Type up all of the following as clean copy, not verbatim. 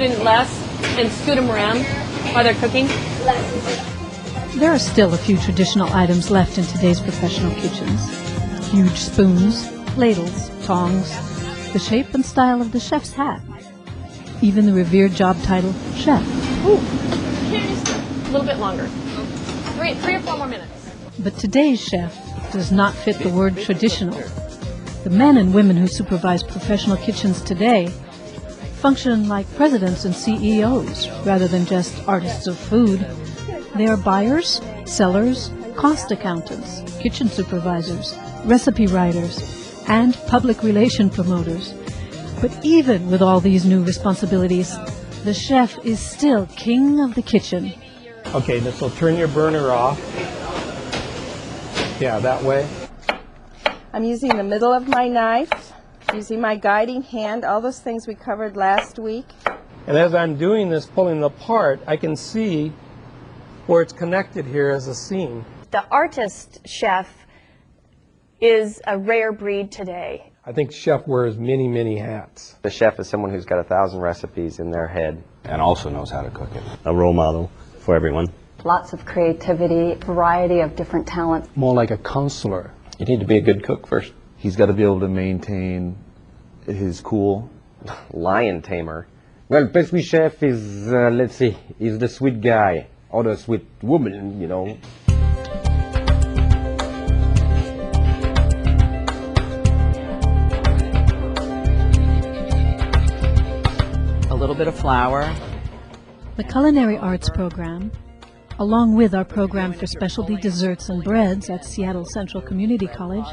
in less and scoot them around while they're cooking? There are still a few traditional items left in today's professional kitchens. Huge spoons, ladles, tongs, the shape and style of the chef's hat. Even the revered job title, chef. Ooh, a little bit longer. Three or four more minutes. But today's chef does not fit the word traditional. The men and women who supervise professional kitchens today function like presidents and CEOs rather than just artists of food. They are buyers, sellers, cost accountants, kitchen supervisors, recipe writers, and public relation promoters. But even with all these new responsibilities, the chef is still king of the kitchen. Okay, this will turn your burner off. Yeah, that way. I'm using the middle of my knife, using my guiding hand, all those things we covered last week. And as I'm doing this, pulling it apart, I can see where it's connected here as a seam. The artist chef is a rare breed today. I think chef wears many, many hats. The chef is someone who's got 1,000 recipes in their head. And also knows how to cook it. A role model for everyone. Lots of creativity, variety of different talents. More like a counselor. You need to be a good cook first. He's got to be able to maintain his cool. Lion tamer. Well, pastry chef is, let's see, he's the sweet guy. Or the sweet woman, you know. A little bit of flour. The Culinary Arts program, along with our program for specialty desserts and breads at Seattle Central Community College,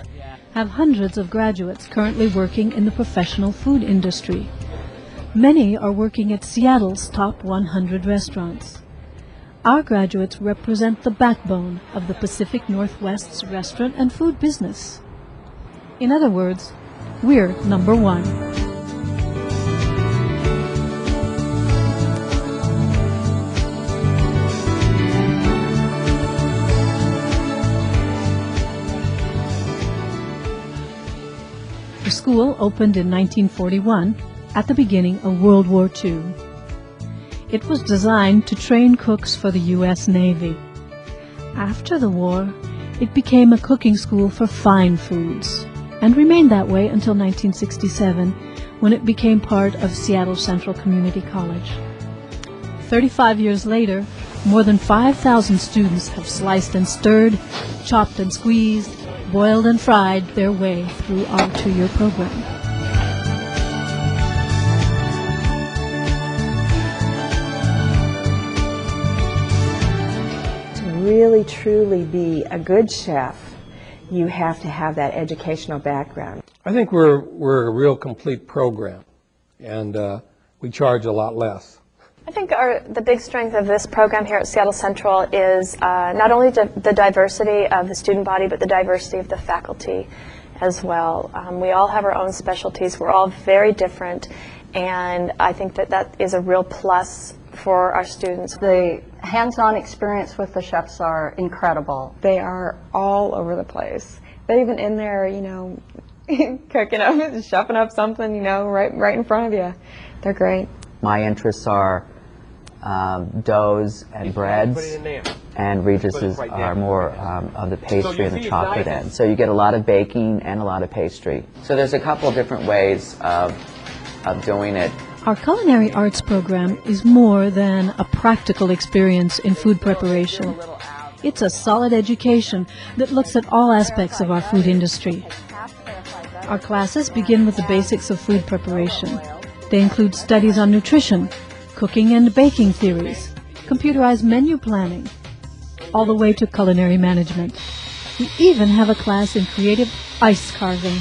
have hundreds of graduates currently working in the professional food industry. Many are working at Seattle's top 100 restaurants. Our graduates represent the backbone of the Pacific Northwest's restaurant and food business. In other words, we're number one. The school opened in 1941, at the beginning of World War II. It was designed to train cooks for the U.S. Navy. After the war, it became a cooking school for fine foods, and remained that way until 1967, when it became part of Seattle Central Community College. 35 years later, more than 5,000 students have sliced and stirred, chopped and squeezed, boiled and fried their way through our 2-year program. Really truly be a good chef, you have to have that educational background. I think we're a real complete program, and we charge a lot less. I think the big strength of this program here at Seattle Central is not only the diversity of the student body, but the diversity of the faculty as well. We all have our own specialties. We're all very different, and I think that is a real plus for our students. The hands-on experience with the chefs are incredible. They are all over the place. They're even in there, you know, cooking up, chefing up something, you know, right in front of you. They're great. My interests are doughs and breads, and Regis's are more of the pastry and the chocolate end. So you get a lot of baking and a lot of pastry. So there's a couple of different ways of doing it. Our Culinary Arts program is more than a practical experience in food preparation. It's a solid education that looks at all aspects of our food industry. Our classes begin with the basics of food preparation. They include studies on nutrition, cooking and baking theories, computerized menu planning, all the way to culinary management. We even have a class in creative ice carving.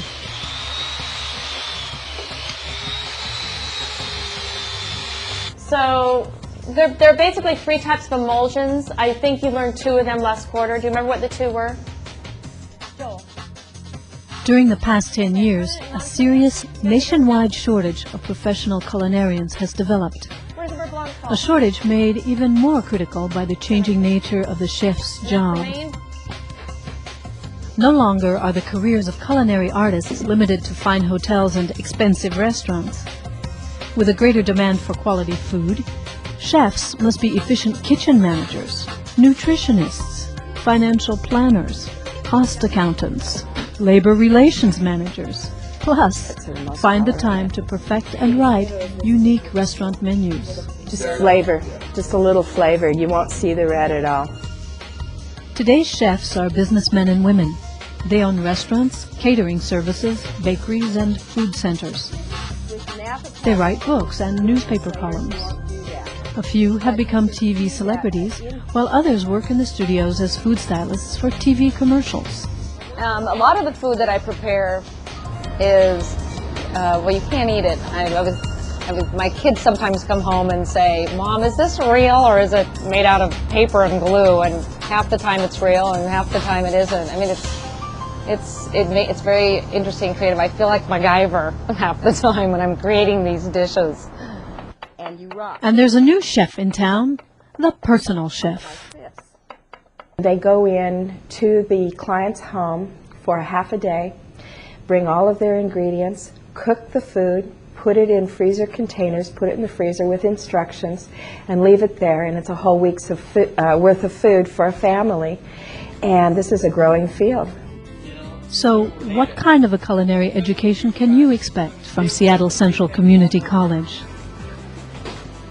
So there are basically 3 types of emulsions. I think you learned 2 of them last quarter. Do you remember what the 2 were? During the past 10 years, a serious nationwide shortage of professional culinarians has developed. A shortage made even more critical by the changing nature of the chef's job. No longer are the careers of culinary artists limited to fine hotels and expensive restaurants. With a greater demand for quality food, chefs must be efficient kitchen managers, nutritionists, financial planners, cost accountants, labor relations managers, plus find the time to perfect and write unique restaurant menus. Just flavor, just a little flavor. You won't see the red at all. Today's chefs are businessmen and women. They own restaurants, catering services, bakeries, and food centers. They write books and newspaper columns. A few have become TV celebrities, while others work in the studios as food stylists for TV commercials. A lot of the food that I prepare is, well, you can't eat it. My kids sometimes come home and say, "Mom, is this real or is it made out of paper and glue?" And half the time it's real and half the time it isn't. I mean, it's very interesting and creative. I feel like MacGyver half the time when I'm creating these dishes. And you rock. And there's a new chef in town, the personal chef. They go in to the client's home for a half a day, bring all of their ingredients, cook the food, put it in freezer containers, put it in the freezer with instructions, and leave it there. And it's a whole week's worth of food for a family. And this is a growing field. So what kind of a culinary education can you expect from Seattle Central Community College?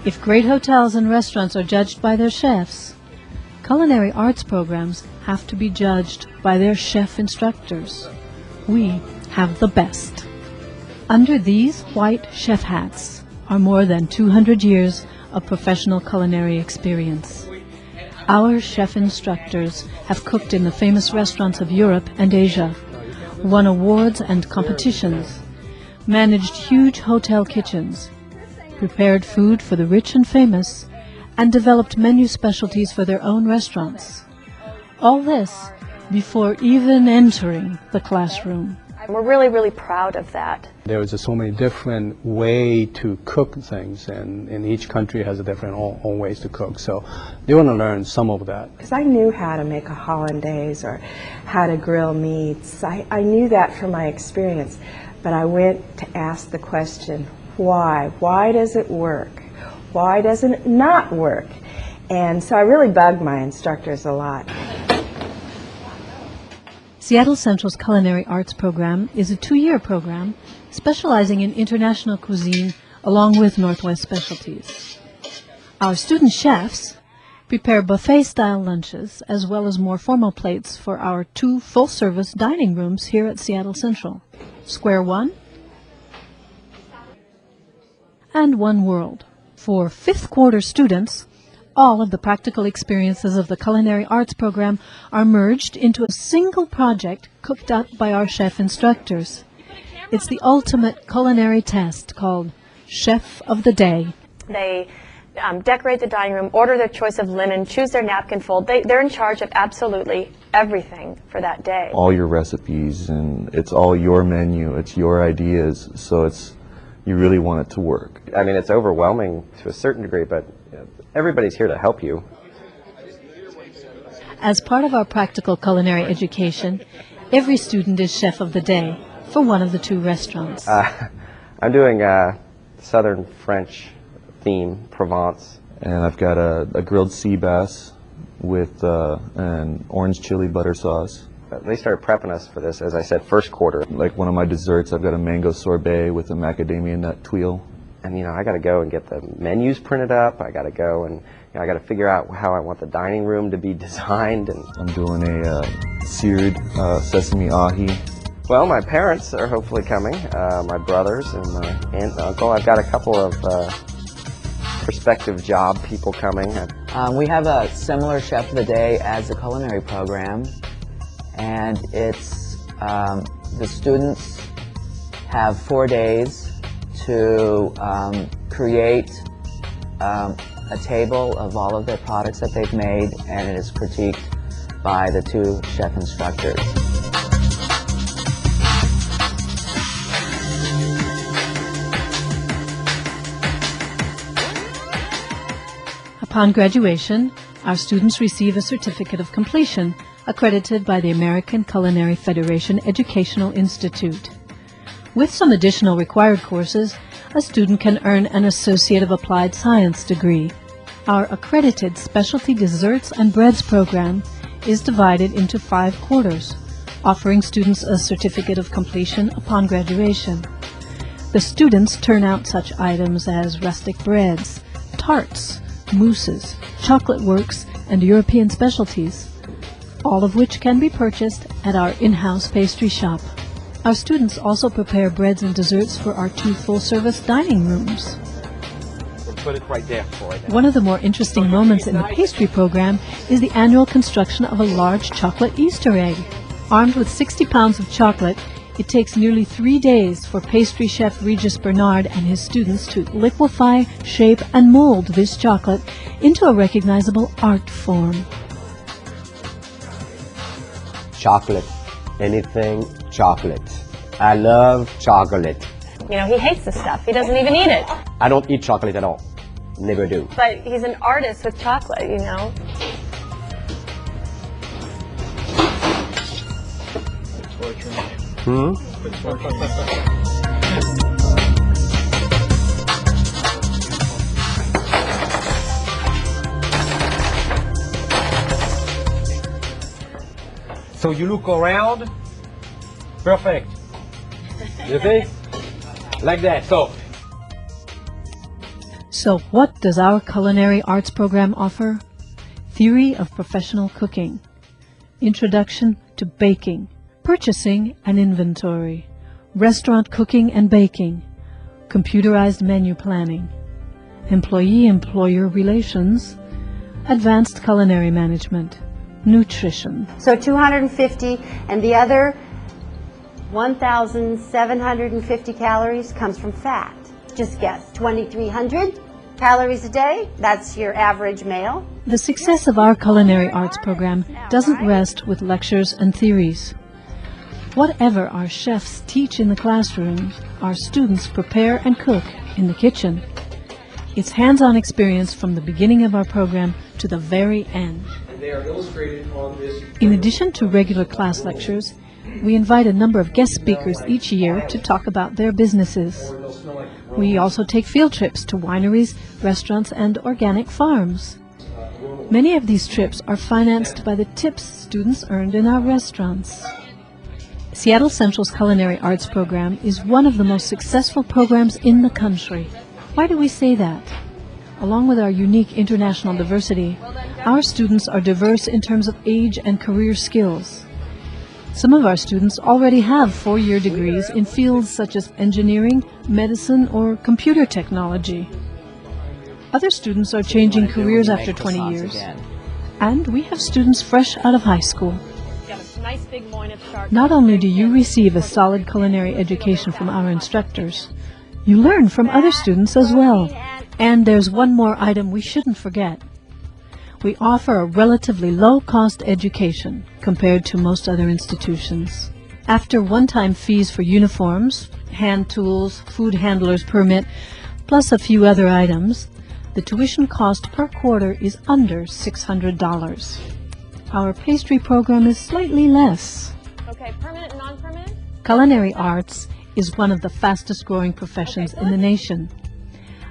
If great hotels and restaurants are judged by their chefs, culinary arts programs have to be judged by their chef instructors. We have the best. Under these white chef hats are more than 200 years of professional culinary experience. Our chef instructors have cooked in the famous restaurants of Europe and Asia, won awards and competitions, managed huge hotel kitchens, prepared food for the rich and famous, and developed menu specialties for their own restaurants. All this before even entering the classroom. We're really, really proud of that. There was so many different ways to cook things, and each country has a different own ways to cook. So they want to learn some of that. Because I knew how to make a hollandaise or how to grill meats. I knew that from my experience, but I went to ask the question, why? Why does it work? Why doesn't it not work? And so I really bugged my instructors a lot. Seattle Central's Culinary Arts program is a 2-year program specializing in international cuisine along with Northwest specialties. Our student chefs prepare buffet-style lunches as well as more formal plates for our 2 full-service dining rooms here at Seattle Central, Square One and One World. For 5th quarter students, all of the practical experiences of the Culinary Arts program are merged into a single project cooked up by our chef instructors. It's the ultimate culinary test called Chef of the Day. They decorate the dining room, order their choice of linen, choose their napkin fold. They're in charge of absolutely everything for that day. All your recipes, and it's all your menu, it's your ideas, so you really want it to work. I mean, it's overwhelming to a certain degree, but everybody's here to help you. As part of our practical culinary education, every student is chef of the day for one of the 2 restaurants. I'm doing Southern French theme, Provence. And I've got a grilled sea bass with an orange chili butter sauce. They started prepping us for this, as I said, 1st quarter. Like one of my desserts, I've got a mango sorbet with a macadamia nut tuile. And, I got to go and get the menus printed up. I got to go and I got to figure out how I want the dining room to be designed. And I'm doing a seared sesame ahi. Well, my parents are hopefully coming, my brothers and my aunt and uncle. I've got a couple of prospective job people coming. We have a similar Chef of the Day as the culinary program, and it's the students have 4 days to create a table of all of their products that they've made, and it is critiqued by the 2 chef instructors. Upon graduation, our students receive a certificate of completion accredited by the American Culinary Federation Educational Institute. With some additional required courses, a student can earn an Associate of Applied Science degree. Our accredited Specialty Desserts and Breads program is divided into 5 quarters, offering students a certificate of completion upon graduation. The students turn out such items as rustic breads, tarts, mousses, chocolate works, and European specialties, all of which can be purchased at our in-house pastry shop. Our students also prepare breads and desserts for our 2 full-service dining rooms. We'll put it right there for right now. One of the more interesting moments in the pastry program is the annual construction of a large chocolate Easter egg. Armed with 60 pounds of chocolate, it takes nearly 3 days for pastry chef Regis Bernard and his students to liquefy, shape, and mold this chocolate into a recognizable art form. Chocolate. Anything chocolate. I love chocolate. You know, he hates this stuff. He doesn't even eat it. I don't eat chocolate at all. Never do. But he's an artist with chocolate, you know. So you look around. Perfect. You see? Like that. So what does our culinary arts program offer? Theory of professional cooking, introduction to baking, purchasing and inventory, restaurant cooking and baking, computerized menu planning, employee-employer relations, advanced culinary management, nutrition. So 250, and the other 1,750 calories comes from fat. Just guess, 2,300 calories a day? That's your average male. The success of our culinary arts program doesn't rest with lectures and theories. Whatever our chefs teach in the classroom, our students prepare and cook in the kitchen. It's hands-on experience from the beginning of our program to the very end. They are illustrated on this. In addition to regular class lectures, we invite a number of guest speakers each year to talk about their businesses. We also take field trips to wineries, restaurants, and organic farms. Many of these trips are financed by the tips students earned in our restaurants. Seattle Central's Culinary Arts program is one of the most successful programs in the country. Why do we say that? Along with our unique international diversity, our students are diverse in terms of age and career skills. Some of our students already have 4-year degrees in fields such as engineering, medicine, or computer technology. Other students are changing careers after 20 years. And we have students fresh out of high school. Not only do you receive a solid culinary education from our instructors, you learn from other students as well. And there's one more item we shouldn't forget. We offer a relatively low-cost education compared to most other institutions. After one-time fees for uniforms, hand tools, food handler's permit, plus a few other items, the tuition cost per quarter is under $600. Our pastry program is slightly less. Okay, permanent and non-permanent? Culinary arts is one of the fastest-growing professions in the nation.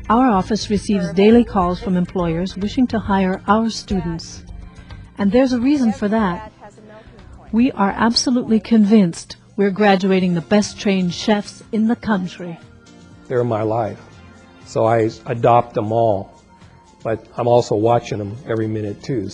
Our office receives daily calls from employers wishing to hire our students. And there's a reason for that. We are absolutely convinced we're graduating the best trained chefs in the country. They're my life. So I adopt them all. But I'm also watching them every minute too.